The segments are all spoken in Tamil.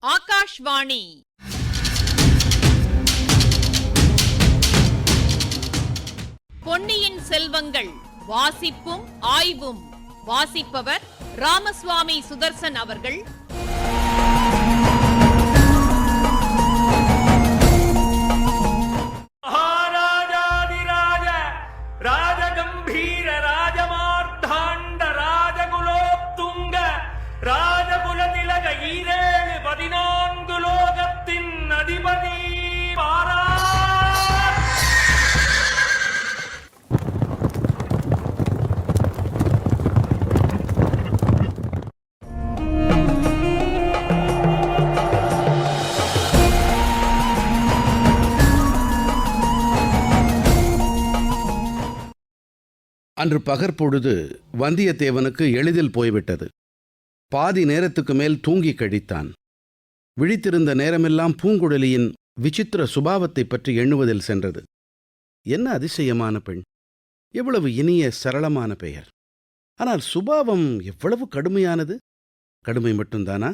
ஆகாஷ்வாணி. பொன்னியின் செல்வங்கள் வாசிப்பும் ஆய்வும். வாசிப்பவர் ராமசுவாமி சுதர்சன் அவர்கள். மகாராஜாதிராஜ ராஜகம்பீர ராஜமார்த்தாண்ட ராஜகுலோத்துங்க ராஜகுலதிலக ஈரேழு 14 லோகத்தின் அதிபதி பாரா. அன்று பகற்பொழுது வந்தியத்தேவனுக்கு எளிதில் போய்விட்டது. பாதி நேரத்துக்கு மேல் தூங்கி கழித்தான். விழித்திருந்த நேரமெல்லாம் பூங்குழலியின் விசித்திர சுபாவத்தைப் பற்றி எண்ணுவதில் சென்றது. என்ன அதிசயமான பெண்! எவ்வளவு இனிய சரளமான பெயர்! ஆனால் சுபாவம் எவ்வளவு கடுமையானது! கடுமை மட்டும்தானா?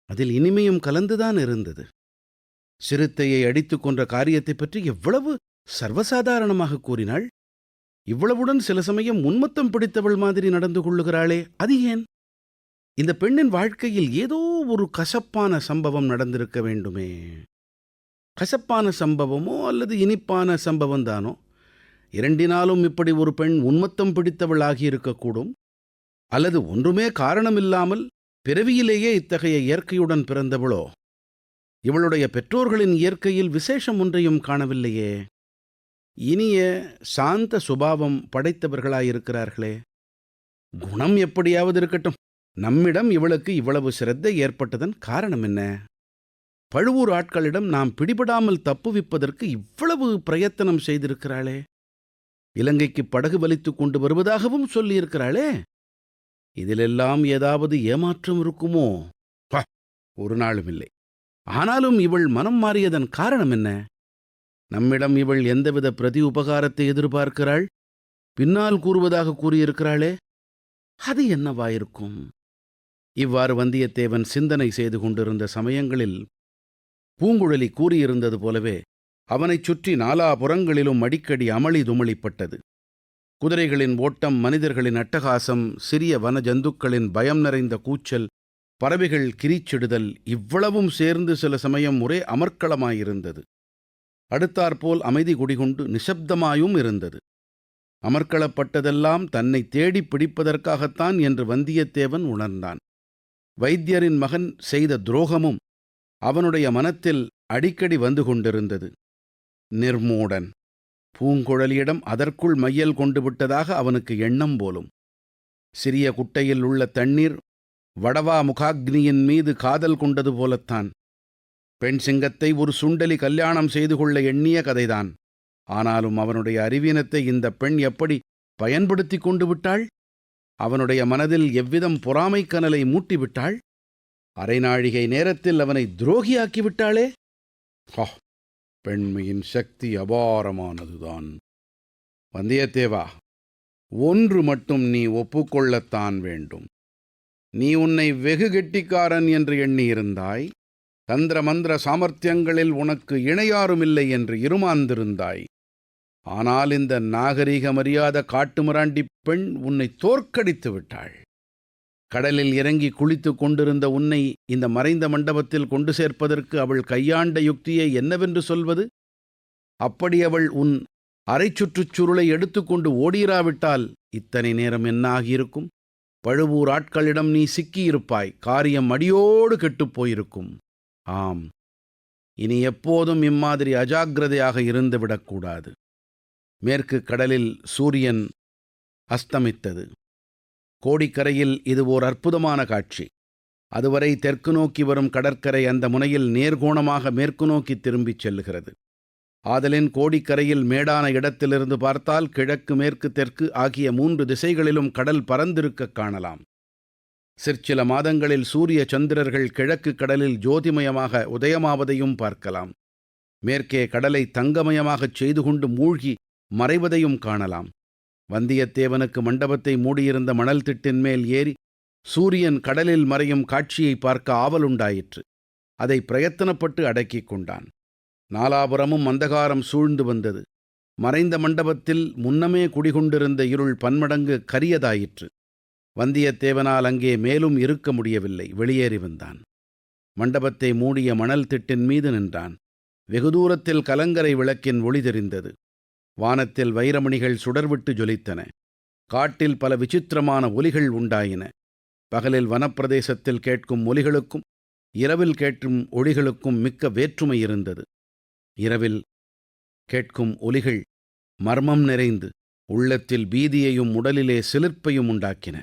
அதில் இனிமையும் கலந்துதான் இருந்தது. சிறுத்தையை அடித்துக் கொன்ற காரியத்தைப் பற்றி எவ்வளவு சர்வசாதாரணமாக கூறினாள்! இவ்வளவுடன் சில சமயம் உன்மத்தம் பிடித்தவள் மாதிரி நடந்து கொள்ளுகிறாளே, அது ஏன்? இந்த பெண்ணின் வாழ்க்கையில் ஏதோ ஒரு கசப்பான சம்பவம் நடந்திருக்க வேண்டுமே. கசப்பான சம்பவமோ அல்லது இனிப்பான சம்பவம்தானோ? இரண்டினாலும் இப்படி ஒரு பெண் உன்மத்தம் பிடித்தவள் ஆகியிருக்கக்கூடும். அல்லது ஒன்றுமே காரணமில்லாமல் பிறவியிலேயே இத்தகைய இயற்கையுடன் பிறந்தவளோ? இவளுடைய பெற்றோர்களின் இயற்கையில் விசேஷம் ஒன்றையும் காணவில்லையே. இனிய சாந்த சுபாவம் படைத்தவர்களாயிருக்கிறார்களே. குணம் எப்படியாவது இருக்கட்டும், நம்மிடம் இவளுக்கு இவ்வளவு சிரத்தை ஏற்பட்டதன் காரணம் என்ன? பழுவூர் ஆட்களிடம் நாம் பிடிபடாமல் தப்புவிப்பதற்கு இவ்வளவு பிரயத்தனம் செய்திருக்கிறாளே. இலங்கைக்கு படகு வலித்து கொண்டு வருவதாகவும் சொல்லியிருக்கிறாளே. இதிலெல்லாம் ஏதாவது ஏமாற்றம் இருக்குமோ? ஒரு நாளும் இல்லை. ஆனாலும் இவள் மனம் மாறியதன் காரணம் என்ன? நம்மிடம் இவள் எந்தவித பிரதி உபகாரத்தை எதிர்பார்க்கிறாள்? பின்னால் கூறுவதாக கூறியிருக்கிறாளே, அது என்னவாயிருக்கும்? இவ்வாறு வந்தியத்தேவன் சிந்தனை செய்து கொண்டிருந்த சமயங்களில் பூங்குழலி கூறியிருந்தது போலவே அவனைச் சுற்றி நாலாபுறங்களிலும் அடிக்கடி அமளி துமளிப்பட்டது. குதிரைகளின் ஓட்டம், மனிதர்களின் அட்டகாசம், சிறிய வன ஜந்துக்களின் பயம் நிறைந்த கூச்சல், பறவைகள் கிரீச்சிடுதல், இவ்வளவும் சேர்ந்து சில சமயம் ஒரே அமர்க்களமாயிருந்தது. அடுத்தாற்போல் அமைதி குடிகொண்டு நிசப்தமாயும் இருந்தது. அமர்க்களப்பட்டதெல்லாம் தன்னை தேடி பிடிப்பதற்காகத்தான் என்று வந்தியத்தேவன் உணர்ந்தான். வைத்தியரின் மகன் செய்த துரோகமும் அவனுடைய மனத்தில் அடிக்கடி வந்து கொண்டிருந்தது. நிர்மூடன் பூங்குழலியிடம் அதற்குள் மையல் கொண்டு விட்டதாக அவனுக்கு எண்ணம் போலும். சிறிய குட்டையில் உள்ள தண்ணீர் வடவா முகாக்னியின் மீது காதல் கொண்டது போலத்தான். பெண் சிங்கத்தை ஒரு சுண்டலி கல்யாணம் செய்து கொள்ள எண்ணிய கதைதான். ஆனாலும் அவனுடைய அறிவீனத்தை இந்த பெண் எப்படி பயன்படுத்தி கொண்டு விட்டாள்? அவனுடைய மனதில் எவ்விதம் பொறாமைக் கனலை மூட்டிவிட்டாள்! அரை நாழிகை நேரத்தில் அவனை துரோகியாக்கிவிட்டாளே. பெண்மையின் சக்தி அபாரமானதுதான். வந்தியத்தேவா, ஒன்று மட்டும் நீ ஒப்புக்கொள்ளத்தான் வேண்டும். நீ உன்னை வெகு கெட்டிக்காரன் என்று எண்ணியிருந்தாய். தந்திர மந்திர சாமர்த்தியங்களில் உனக்கு இணையாருமில்லை என்று இருமாந்திருந்தாய். ஆனால் இந்த நாகரீகமறியாத காட்டுமிராண்டி பெண் உன்னை தோற்கடித்து விட்டாள். கடலில் இறங்கி குளித்து கொண்டிருந்த உன்னை இந்த மறைந்த மண்டபத்தில் கொண்டு சேர்ப்பதற்கு அவள் கையாண்ட யுக்தியை என்னவென்று சொல்வது? அப்படி அவள் உன் அரை சுற்றுச்சுருளை எடுத்துக்கொண்டு ஓடிராவிட்டால் இத்தனை நேரம் என்ன ஆகியிருக்கும்? பழுவூர் ஆட்களிடம் நீ சிக்கியிருப்பாய். காரியம் அடியோடு கெட்டுப்போயிருக்கும். ஆம், இனி எப்போதும் இம்மாதிரி அஜாக்கிரதையாக இருந்துவிடக்கூடாது. மேற்கு கடலில் சூரியன் அஸ்தமித்தது. கோடிக்கரையில் இது ஓர் அற்புதமான காட்சி. அதுவரை தெற்கு நோக்கி வரும் கடற்கரை அந்த முனையில் நேர்கோணமாக மேற்கு நோக்கி திரும்பிச் செல்லுகிறது. ஆதலின் கோடிக்கரையில் மேடான இடத்திலிருந்து பார்த்தால் கிழக்கு, மேற்கு, தெற்கு ஆகிய 3 திசைகளிலும் கடல் பரந்திருக்க காணலாம். சிற்சில மாதங்களில் சூரிய சந்திரர்கள் கிழக்கு கடலில் ஜோதிமயமாக உதயமாவதையும் பார்க்கலாம். மேற்கே கடலை தங்கமயமாகச் செய்து கொண்டு மூழ்கி மறைவதையும் காணலாம். வந்தியத்தேவனுக்கு மண்டபத்தை மூடியிருந்த மணல் திட்டின் மேல் ஏறி சூரியன் கடலில் மறையும் காட்சியை பார்க்க ஆவலுண்டாயிற்று. அதை பிரயத்தனப்பட்டு அடக்கிக் கொண்டான். நாலாபுறமும் அந்தகாரம் சூழ்ந்து வந்தது. மறைந்த மண்டபத்தில் முன்னமே குடிகொண்டிருந்த இருள் பன்மடங்கு கரியதாயிற்று. வந்தியத்தேவனால் அங்கே மேலும் இருக்க முடியவில்லை. வெளியேறி வந்தான். மண்டபத்தை மூடிய மணல் திட்டின் மீது நின்றான். வெகு தூரத்தில் கலங்கரை விளக்கின் ஒளி தெரிந்தது. வானத்தில் வைரமணிகள் சுடர்விட்டு ஜொலித்தன. காட்டில் பல விசித்திரமான ஒலிகள் உண்டாயின. பகலில் வனப்பிரதேசத்தில் கேட்கும் ஒலிகளுக்கும் இரவில் கேட்கும் ஒலிகளுக்கும் மிக்க வேற்றுமை இருந்தது. இரவில் கேட்கும் ஒலிகள் மர்மம் நிறைந்து உள்ளத்தில் பீதியையும் உடலிலே சிலிர்ப்பையும் உண்டாக்கின.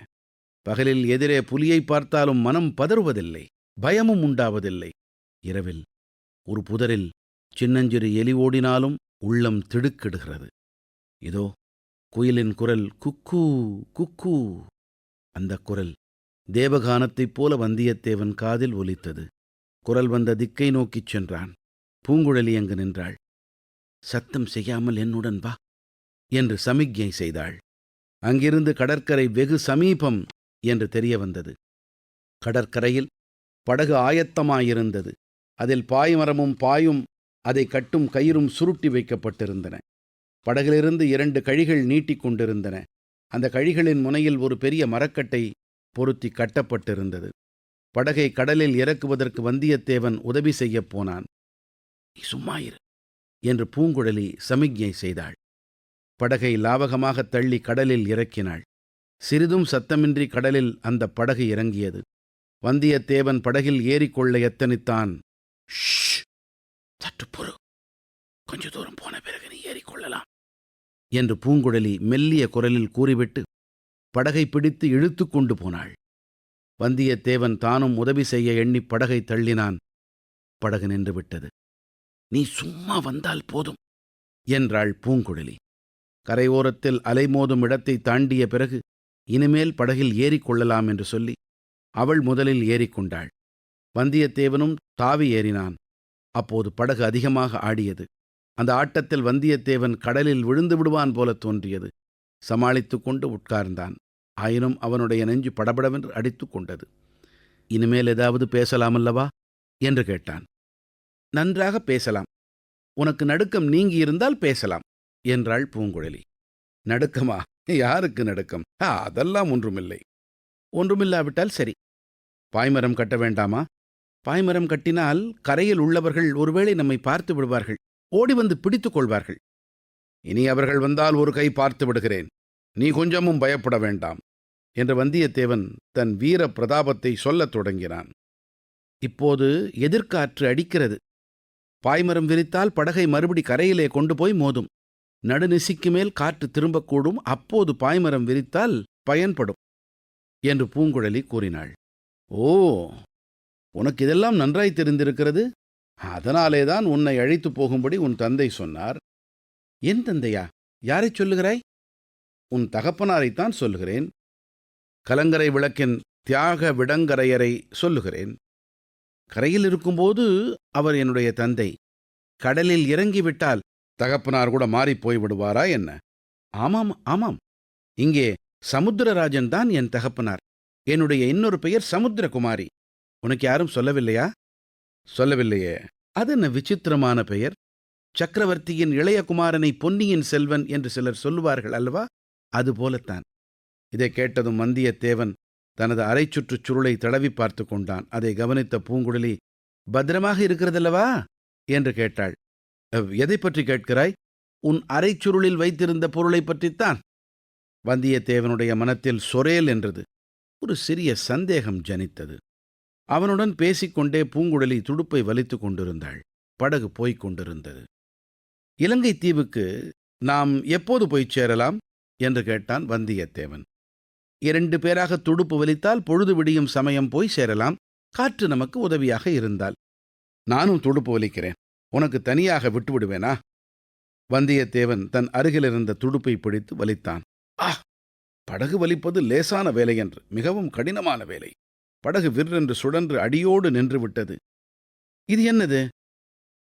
பகலில் எதிரே புலியை பார்த்தாலும் மனம் பதறுவதில்லை, பயமும் உண்டாவதில்லை. இரவில் ஒரு புதரில் சின்னஞ்சிறு எலி ஓடினாலும் உள்ளம் திடுக்கிடுகிறது. இதோ குயிலின் குரல் குக்கூ குக்கூ. அந்தக் குரல் தேவகானத்தைப் போல வந்தியத்தேவன் காதில் ஒலித்தது. குரல் வந்த திக்கை நோக்கிச் சென்றான். பூங்குழலி அங்கு நின்றாள். சத்தம் செய்யாமல் என்னுடன் வா என்று சமிக்ஞை செய்தாள். அங்கிருந்து கடற்கரை வெகு சமீபம் என்று தெரிய வந்தது. கடற்கரையில் படகு ஆயத்தமாயிருந்தது. அதில் பாய்மரமும் பாயும் அதை கட்டும் கயிறும் சுருட்டி வைக்கப்பட்டிருந்தன. படகிலிருந்து 2 கழிகள் நீட்டிக் கொண்டிருந்தன. அந்த கழிகளின் முனையில் ஒரு பெரிய மரக்கட்டை பொருத்தி கட்டப்பட்டிருந்தது. படகை கடலில் இறக்குவதற்கு வந்தியத்தேவன் உதவி செய்யப் போனான். நீ சும்மாயிரு என்று பூங்குழலி சமிக்ஞை செய்தாள். படகை லாவகமாக தள்ளி கடலில் இறக்கினாள். சிறிதும் சத்தமின்றி கடலில் அந்த படகு இறங்கியது. வந்தியத்தேவன் படகில் ஏறிக்கொள்ள எத்தனித்தான். ஷ், சற்று பொறு, கொஞ்ச தூரம் போன பிறகு நீ ஏறிக்கொள்ளலாம் என்று பூங்குழலி மெல்லிய குரலில் கூறிவிட்டு படகை பிடித்து இழுத்து கொண்டு போனாள். வந்தியத்தேவன் தானும் உதவி செய்ய எண்ணி படகை தள்ளினான். படகு நின்று விட்டது. நீ சும்மா வந்தால் போதும் என்றாள் பூங்குழலி. கரையோரத்தில் அலைமோதும் இடத்தை தாண்டிய பிறகு இனிமேல் படகில் ஏறிக்கொள்ளலாம் என்று சொல்லி அவள் முதலில் ஏறிக்கொண்டாள். வந்தியத்தேவனும் தாவி ஏறினான். அப்போது படகு அதிகமாக ஆடியது. அந்த ஆட்டத்தில் வந்தியத்தேவன் கடலில் விழுந்து விடுவான் போல தோன்றியது. சமாளித்து கொண்டு உட்கார்ந்தான். ஆயினும் அவனுடைய நெஞ்சு படபடவென்று அடித்து கொண்டது. இனிமேல் ஏதாவது பேசலாமல்லவா என்று கேட்டான். நன்றாக பேசலாம். உனக்கு நடுக்கம் நீங்கியிருந்தால் பேசலாம் என்றாள் பூங்குழலி. நடுக்கமா? யாருக்கு நடுக்கம்? அதெல்லாம் ஒன்றுமில்லை. ஒன்றுமில்லாவிட்டால் சரி. பாய்மரம் கட்ட வேண்டாமா? பாய்மரம் கட்டினால் கரையில் உள்ளவர்கள் ஒருவேளை நம்மை பார்த்து விடுவார்கள். ஓடி வந்து பிடித்துக் கொள்வார்கள். இனி அவர்கள் வந்தால் ஒரு கை பார்த்து விடுகிறேன். நீ கொஞ்சமும் பயப்பட வேண்டாம் என்று வந்தியத்தேவன் தன் வீர பிரதாபத்தை சொல்லத் தொடங்கினான். இப்போது எதிர்காற்று அடிக்கிறது. பாய்மரம் விரித்தால் படகை மறுபடி கரையிலே கொண்டு போய் மோதும். நடுநிசிக்கு மேல் காற்று திரும்பக்கூடும். அப்போது பாய்மரம் விரித்தால் பயன்படும் என்று பூங்குழலி கூறினாள். ஓ, உனக்கு இதெல்லாம் நன்றாய் தெரிந்திருக்கிறது. அதனாலேதான் உன்னை அழைத்து போகும்படி உன் தந்தை சொன்னார். என் தந்தையா? யாரைச் சொல்லுகிறாய்? உன் தகப்பனாரைத்தான் சொல்லுகிறேன். கலங்கரை விளக்கின் தியாக விடங்கரையரை சொல்லுகிறேன். கரையில் இருக்கும்போது அவர் என்னுடைய தந்தை. கடலில் இறங்கிவிட்டால் தகப்பனார் கூட மாறிப் போய்விடுவாரா என்ன? ஆமாம் ஆமாம், இங்கே சமுத்திரராஜன் தான் என் தகப்பனார். என்னுடைய இன்னொரு பெயர் சமுத்திரகுமாரி. உனக்கு யாரும் சொல்லவில்லையா? சொல்லவில்லையே. அது என்ன விசித்திரமான பெயர்? சக்கரவர்த்தியின் இளைய குமாரனை பொன்னியின் செல்வன் என்று சிலர் சொல்லுவார்கள் அல்லவா? அதுபோலத்தான். இதை கேட்டதும் வந்தியத்தேவன் தனது அரை சுற்றுச் சுருளை தடவி பார்த்து கொண்டான். அதை கவனித்த பூங்குழலி, பத்திரமாக இருக்கிறதல்லவா என்று கேட்டாள். எதை பற்றி கேட்கிறாய்? உன் அரை சுருளில் வைத்திருந்த பொருளை பற்றித்தான். வந்தியத்தேவனுடைய மனத்தில் சொரேல் என்றது. ஒரு சிறிய சந்தேகம் ஜனித்தது. அவனுடன் பேசிக்கொண்டே பூங்குழலி துடுப்பை வலித்து கொண்டிருந்தாள். படகு போய்க் கொண்டிருந்தது. இலங்கை தீவுக்கு நாம் எப்போது போய்ச் சேரலாம் என்று கேட்டான் வந்தியத்தேவன். 2 பேராக துடுப்பு வலித்தால் பொழுது விடியும் சமயம் போய் சேரலாம். காற்று நமக்கு உதவியாக இருந்தால். நானும் துடுப்பு வலிக்கிறேன். உனக்கு தனியாக விட்டுவிடுவேனா? வந்தியத்தேவன் தன் அருகிலிருந்த துடுப்பை பிடித்து வலித்தான். படகு வலிப்பது லேசான வேலையன்று, மிகவும் கடினமான வேலை. படகு விற்றென்று சுழன்று அடியோடு நின்று விட்டது. இது என்னது?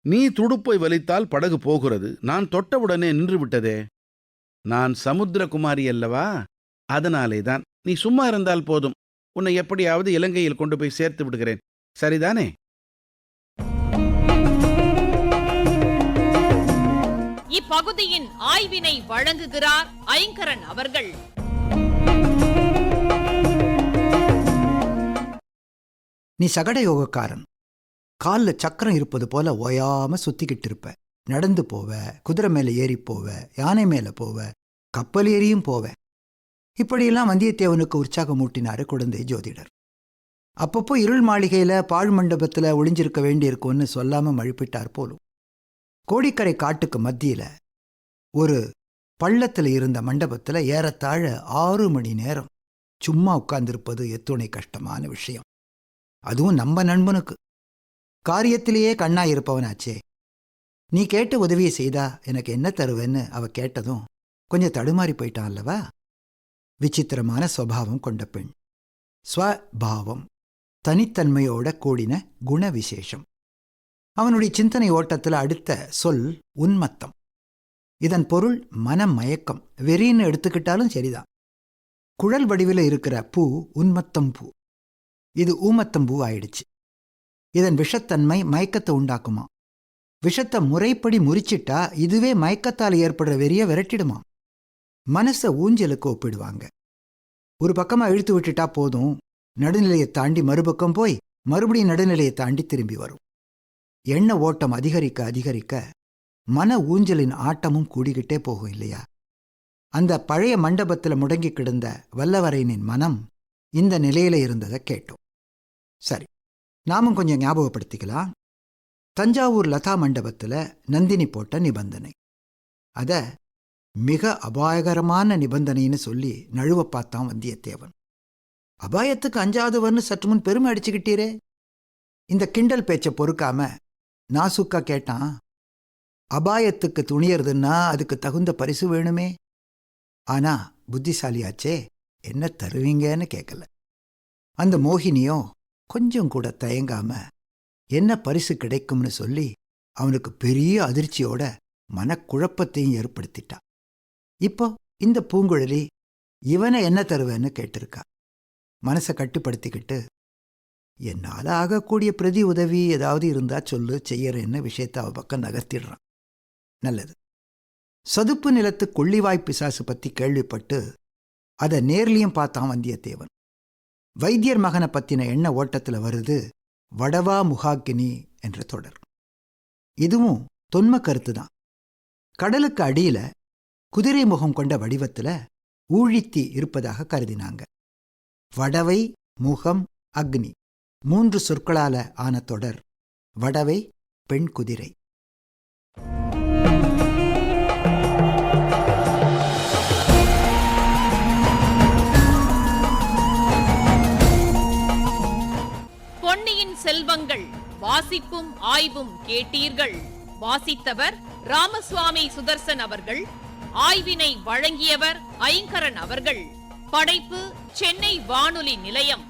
நீ துடுப்பை வலித்தால் படகு போகிறது. நான் தொட்டவுடனே நின்று விட்டதே. நான் சமுத்திரகுமாரி அல்லவா? அதனாலேதான். நீ சும்மா இருந்தால் போதும். உன்னை எப்படியாவது இலங்கையில் கொண்டு போய் சேர்த்து விடுகிறேன். சரிதானே? இப்பகுதியின் ஆய்வினை வழங்குகிறார் ஐங்கரன் அவர்கள். நீ சகட யோகக்காரன். காலில் சக்கரம் இருப்பது போல ஓயாம சுத்திக்கிட்டு இருப்ப. நடந்து போவ, குதிரை மேல ஏறி போவ, யானை மேல போவ, கப்பல் ஏறியும் போவ. இப்படியெல்லாம் வந்தியத்தேவனுக்கு உற்சாகம் ஊட்டினாரு குழந்தை ஜோதிடர். அப்பப்போ இருள் மாளிகையில பாழ் மண்டபத்துல ஒளிஞ்சிருக்க வேண்டியிருக்கும்னு சொல்லாம மழுப்பிட்டார் போலும். கோடிக்கரை காட்டுக்கு மத்தியில ஒரு பள்ளத்துல இருந்த மண்டபத்துல ஏறத்தாழ 6 மணி நேரம் சும்மா உட்கார்ந்திருப்பது எத்துணை கஷ்டமான விஷயம். அதுவும் நம்ம நண்பனுக்கு, காரியத்திலேயே கண்ணா இருப்பவனாச்சே. நீ கேட்ட உதவியை செய்தா எனக்கு என்ன தருவேன்னு அவ கேட்டதும் கொஞ்சம் தடுமாறி போயிட்டான் அல்லவா. விசித்திரமான சுவாவம் கொண்ட பெண். ஸ்வபாவம், தனித்தன்மையோட கூடின குண விசேஷம். அவனுடைய சிந்தனை ஓட்டத்தில் அடுத்த சொல் உன்மத்தம். இதன் பொருள் மனமயக்கம். வெறின்னு எடுத்துக்கிட்டாலும் சரிதான். குழல் வடிவில் இருக்கிற பூ உன்மத்தம் பூ. இது ஊமத்தம் பூ ஆயிடுச்சு. இதன் விஷத்தன்மை மயக்கத்தை உண்டாக்குமா. விஷத்தை முறைப்படி முறிச்சிட்டா இதுவே மயக்கத்தால் ஏற்படுற வெறிய விரட்டிடுமா. மனசை ஊஞ்சலுக்கு ஒப்பிடுவாங்க. ஒரு பக்கமா இழுத்து விட்டுட்டா போதும், நடுநிலையை தாண்டி மறுபக்கம் போய் மறுபடியும் நடுநிலையை தாண்டி திரும்பி வரும். எண்ண ஓட்டம் அதிகரிக்க அதிகரிக்க மன ஊஞ்சலின் ஆட்டமும் கூடிக்கிட்டே போகும் இல்லையா. அந்த பழைய மண்டபத்தில் முடங்கி கிடந்த வல்லவரையனின் மனம் இந்த நிலையில இருந்ததை கேட்டோம். சரி, நாமும் கொஞ்சம் ஞாபகப்படுத்திக்கலாம். தஞ்சாவூர் லதா மண்டபத்தில் நந்தினி போட்ட நிபந்தனை, அத மிக அபாயகரமான நிபந்தனைன்னு சொல்லி நழுவ பார்த்தான் வந்தியத்தேவன். அபாயத்துக்கு அஞ்சாதவர்னு சற்று முன் பெருமை அடிச்சுக்கிட்டீரே. இந்த கிண்டல் பேச்சை பொறுக்காம நாசுக்கா கேட்டான், அபாயத்துக்கு துணியறதுன்னா அதுக்கு தகுந்த பரிசு வேணுமே. ஆனா புத்திசாலியாச்சே, என்ன தருவீங்கன்னு கேட்கல. அந்த மோகினியோ கொஞ்சம் கூட தயங்காம என்ன பரிசு கிடைக்கும்னு சொல்லி அவனுக்கு பெரிய அதிர்ச்சியோட மனக்குழப்பத்தையும் ஏற்படுத்திட்டா. இப்போ இந்த பூங்குழலி இவனை என்ன தருவேன்னு கேட்டிருக்கா. மனசை கட்டுப்படுத்திக்கிட்டு, என்னால் ஆகக்கூடிய பிரதி உதவி ஏதாவது இருந்தா சொல்லு, செய்யறேன்னு விஷயத்தை அவ பக்கம் நகர்த்திடுறான். நல்லது. சதுப்பு நிலத்து கொள்ளிவாய் பிசாசு பத்தி கேள்விப்பட்டு அதை நேர்லியும் பார்த்தான் வந்தியத்தேவன். வைத்தியர் மகனை பத்தின எண்ண ஓட்டத்துல வருது வடவா முகாக்கினி என்ற தொடர். இதுவும் தொன்ம கருத்துதான். கடலுக்கு அடியில குதிரை முகம் கொண்ட வடிவத்துல ஊழித்தி இருப்பதாக கருதினாங்க. வடவை, முகம், அக்னி 3 சொற்களால ஆன தொடர் வடவை பெண் குதிரை. பொன்னியின் செல்வங்கள் வாசிப்பும் ஆய்வும் கேட்டீர்கள். வாசித்தவர் ராமசுவாமி சுதர்சன் அவர்கள். ஆய்வினை வழங்கியவர் ஐங்கரன் அவர்கள். படைப்பு சென்னை வானொலி நிலையம்.